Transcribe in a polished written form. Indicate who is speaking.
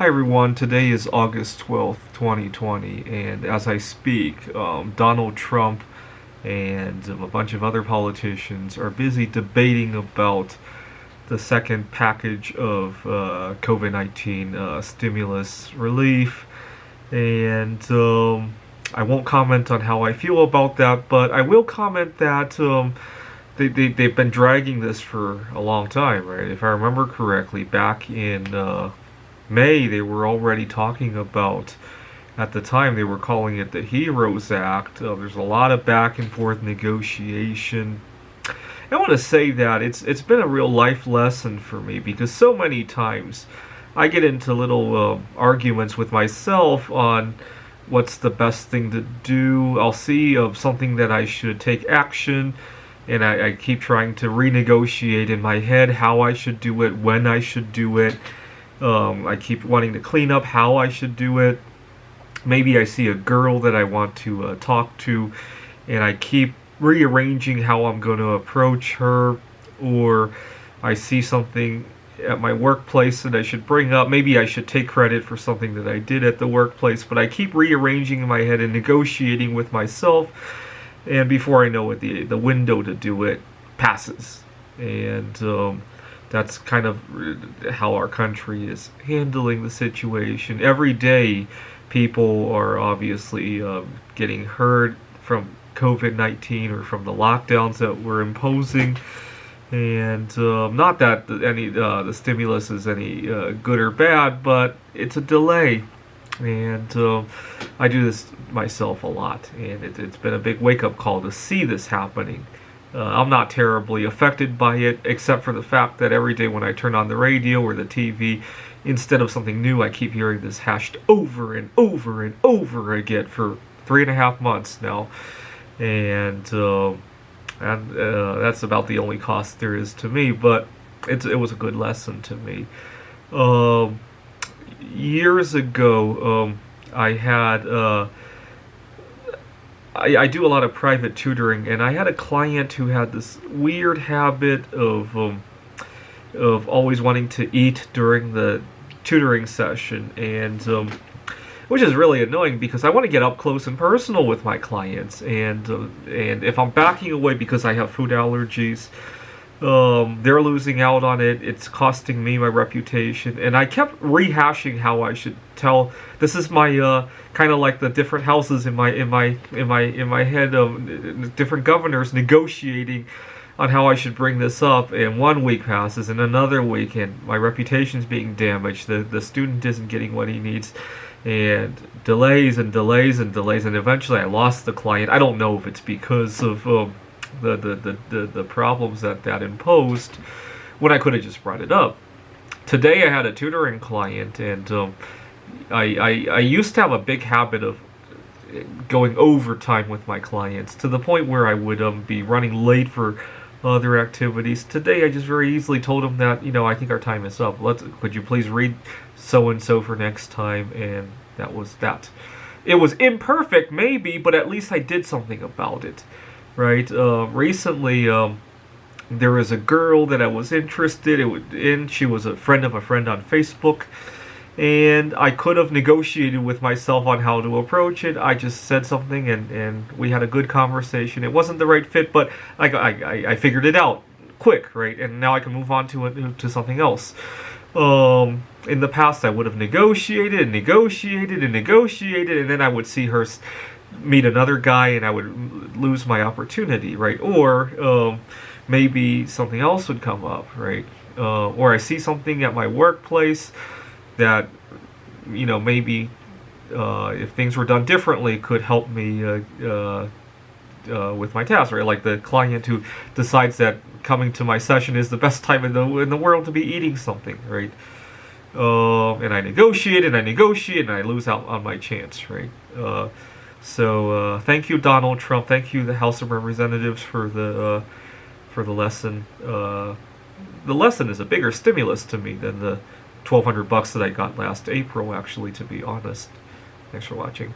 Speaker 1: Hi everyone, today is August 12th, 2020, and as I speak, Donald Trump and a bunch of other politicians are busy debating about the second package of COVID-19 stimulus relief, and I won't comment on how I feel about that, but I will comment that they've been dragging this for a long time, right? If I remember correctly, back in May, they were already talking about, at the time, they were calling it the HEROES Act. There's a lot of back and forth negotiation. I want to say that it's been a real life lesson for me, because so many times I get into little arguments with myself on what's the best thing to do. I'll see something that I should take action, and I keep trying to renegotiate in my head how I should do it, when I should do it. I keep wanting to clean up how I should do it. Maybe I see a girl that I want to talk to, and I keep rearranging how I'm going to approach her. Or I see something at my workplace that I should bring up. Maybe I should take credit for something that I did at the workplace, but I keep rearranging in my head and negotiating with myself, and before I know it, the window to do it passes. And that's kind of how our country is handling the situation. Every day, people are obviously getting hurt from COVID-19 or from the lockdowns that we're imposing. And not that the stimulus is any good or bad, but it's a delay. And I do this myself a lot, and it's been a big wake-up call to see this happening. I'm not terribly affected by it, except for the fact that every day when I turn on the radio or the TV, instead of something new, I keep hearing this hashed over and over and over again for 3.5 months now. And that's about the only cost there is to me, but it was a good lesson to me. Years ago, I had... I do a lot of private tutoring, and I had a client who had this weird habit of always wanting to eat during the tutoring session, and which is really annoying because I want to get up close and personal with my clients, and if I'm backing away because I have food allergies, they're losing out on it. It's costing me my reputation, and I kept rehashing how I should tell. This is my kind of like the different houses in my head, different governors negotiating on how I should bring this up. And 1 week passes, and another week, and my reputation's being damaged. The student isn't getting what he needs, and delays and delays and delays, and eventually I lost the client. I don't know if it's because of the problems that imposed, when I could have just brought it up. Today I had a tutoring client, and I used to have a big habit of going overtime with my clients, to the point where I would be running late for other activities. Today I just very easily told him that, I think our time is up. Could you please read so-and-so for next time? And that was that. It was imperfect, maybe, but at least I did something about it. Right? Recently, there was a girl that I was interested in. She was a friend of a friend on Facebook, and I could have negotiated with myself on how to approach it. I just said something, and we had a good conversation. It wasn't the right fit, but I figured it out quick, right? And now I can move on to something else. In the past, I would have negotiated, and then I would see her meet another guy, and I would lose my opportunity, right? Or maybe something else would come up, right? Or I see something at my workplace that, maybe if things were done differently, could help me with my task, right? Like the client who decides that coming to my session is the best time in the world to be eating something, right? And I negotiate, and I lose out on my chance, right? So thank you, Donald Trump. Thank you, the House of Representatives, for the lesson. The lesson is a bigger stimulus to me than the $1,200 that I got last April, actually, to be honest. Thanks for watching.